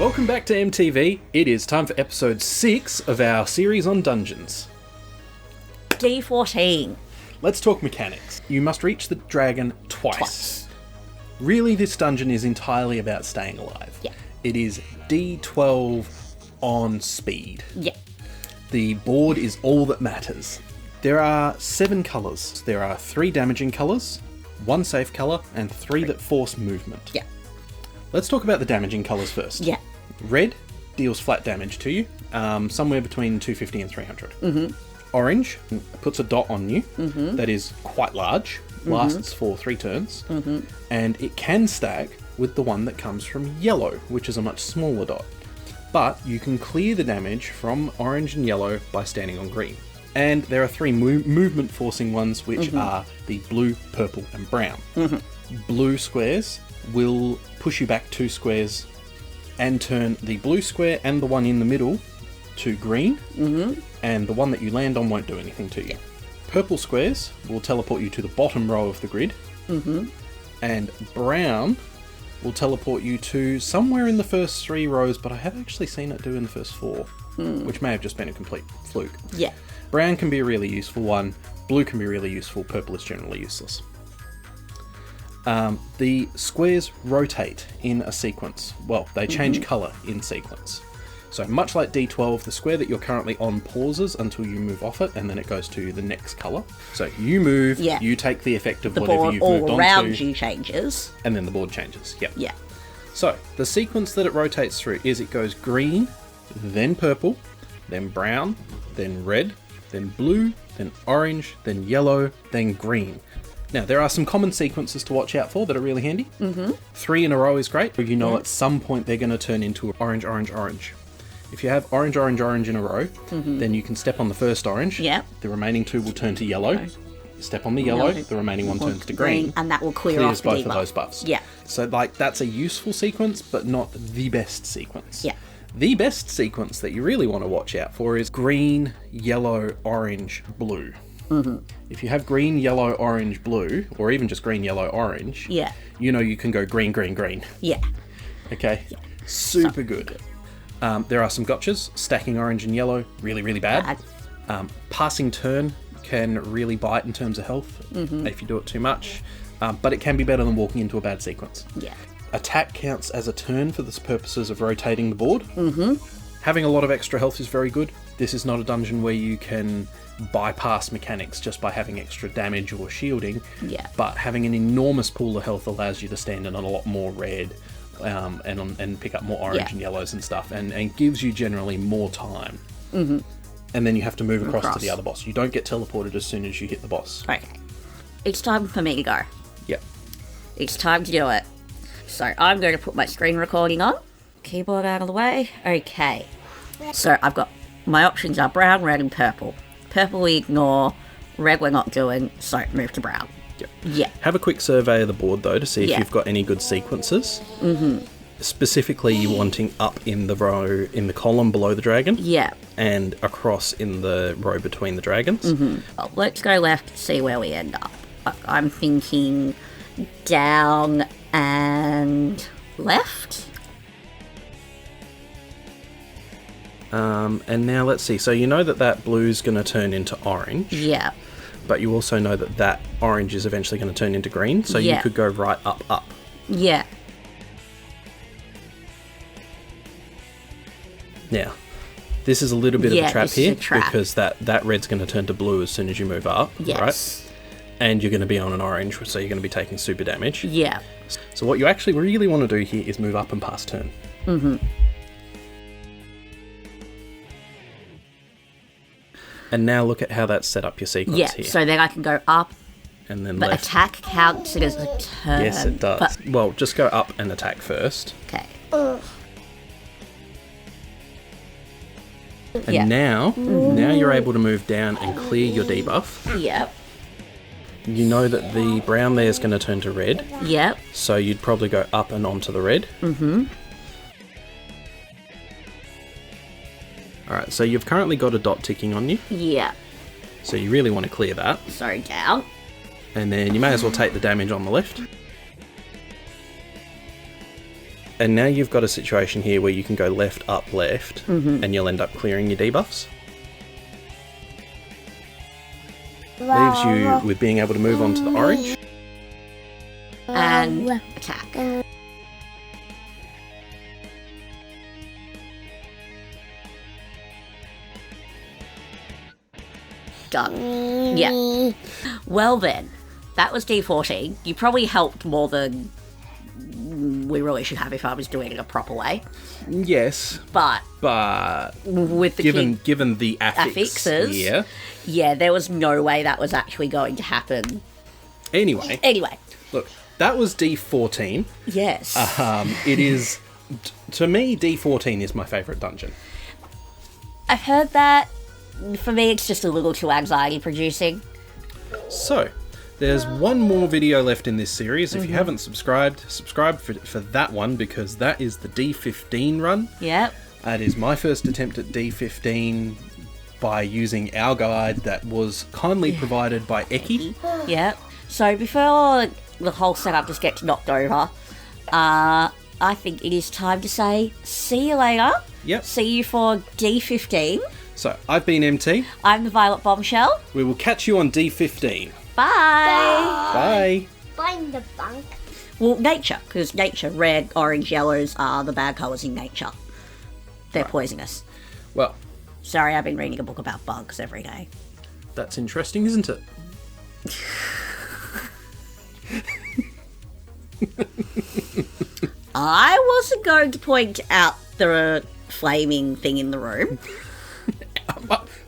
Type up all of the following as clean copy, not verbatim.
Welcome back to MTV. It is time for episode 6 of our series on dungeons. D14. Let's talk mechanics. You must reach the dragon twice. Really, this dungeon is entirely about staying alive. Yeah. It is D12 on speed. Yeah. The board is all that matters. There are 7 colours. There are 3 damaging colours, 1 safe colour, and 3 that force movement. Yeah. Let's talk about the damaging colours first. Yeah. Red deals flat damage to you, somewhere between 250 and 300. Mm-hmm. Orange puts a dot on you that is quite large, lasts for 3 turns, and it can stack with the one that comes from yellow, which is a much smaller dot. But you can clear the damage from orange and yellow by standing on green. And there are 3 movement forcing ones, which are the blue, purple, and brown. Blue squares will push you back 2 squares and turn the blue square and the one in the middle to green, and the one that you land on won't do anything to you. Purple squares will teleport you to the bottom row of the grid, and brown will teleport you to somewhere in the first 3 rows, but I have actually seen it do in the first 4, which may have just been a complete fluke. Yeah. Brown can be a really useful one, blue can be really useful, purple is generally useless. The squares rotate in a sequence. Well, they change colour in sequence. So much like D12, the square that you're currently on pauses until you move off it, and then it goes to the next colour. So you move, you take the effect of the whatever board you've moved on to. all around you changes. And then the board changes, yep. Yeah. So the sequence that it rotates through is it goes green, then purple, then brown, then red, then blue, then orange, then yellow, then green. Now, there are some common sequences to watch out for that are really handy. 3 in a row is great, but you know at some point they're going to turn into orange, orange, orange. If you have orange, orange, orange in a row, then you can step on the first orange. Yeah. The remaining 2 will turn to yellow. Step on the yellow, the remaining 1 turns to green. And that will clears off the both debuff. of those buffs. Yeah. So, that's a useful sequence, but not the best sequence. Yeah. The best sequence that you really want to watch out for is green, yellow, orange, blue. If you have green, yellow, orange, blue, or even just green, yellow, orange, you know you can go green, green, green. Yeah. Okay? Yeah. Super good. There are some gotchas. Stacking orange and yellow, really, really bad. Passing turn can really bite in terms of health if you do it too much, but it can be better than walking into a bad sequence. Yeah. Attack counts as a turn for the purposes of rotating the board. Having a lot of extra health is very good. This is not a dungeon where you can bypass mechanics just by having extra damage or shielding. Yeah. But having an enormous pool of health allows you to stand in a lot more red and pick up more orange and yellows and stuff, and gives you generally more time. And then you have to move across to the other boss. You don't get teleported as soon as you hit the boss. Okay. It's time for me to go. Yep. It's time to do it. So I'm going to put my screen recording on. Keyboard out of the way. Okay. So I've got my options are brown, red, and purple. Purple we ignore, red we're not doing, so move to brown. Yep. Yeah. Have a quick survey of the board though to see if you've got any good sequences. Specifically, you wanting up in the row, in the column below the dragon. Yeah. And across in the row between the dragons. Well, let's go left to see where we end up. I'm thinking down and left. And now let's see. So you know that blue's going to turn into orange. Yeah. But you also know that orange is eventually going to turn into green. So you could go right up, up. Yeah. Now, this is a little bit of a trap here. Trap. Because that red's going to turn to blue as soon as you move up. Yes. Right? And you're going to be on an orange, so you're going to be taking super damage. Yeah. So what you actually really want to do here is move up and pass turn. And now look at how that's set up your sequence here. So then I can go up, and then but left. attack counts it as a turn. Yes, it does. Well, just go up and attack first. Okay. And now you're able to move down and clear your debuff. Yep. You know that the brown there is going to turn to red. Yep. So you'd probably go up and onto the red. Alright, so you've currently got a dot ticking on you. Yeah. So you really want to clear that. So down. And then you may as well take the damage on the left. And now you've got a situation here where you can go left, up, left, and you'll end up clearing your debuffs. Leaves you with being able to move on to the orange. And attack. Done. Yeah. Well then, that was D14. You probably helped more than we really should have if I was doing it a proper way. Yes. But with the given the affixes, yeah, there was no way that was actually going to happen. Anyway, look, that was D14. Yes. It is, to me, D14 is my favourite dungeon. I've heard that. For me, it's just a little too anxiety-producing. So, there's one more video left in this series. If you haven't subscribe for that one, because that is the D15 run. Yep. That is my first attempt at D15 by using our guide that was kindly provided by EDGY. Yep. So before the whole setup just gets knocked over, I think it is time to say see you later. Yep. See you for D15. So, I've been MT. I'm the Violet Bombshell. We will catch you on D15. Bye. Bye. Find the bank. Well, nature, because nature, red, orange, yellows are the bad colours in nature. They're poisonous. Well, sorry, I've been reading a book about bugs every day. That's interesting, isn't it? I wasn't going to point out the flaming thing in the room.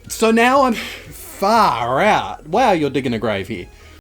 So now I'm far out. Wow, you're digging a grave here.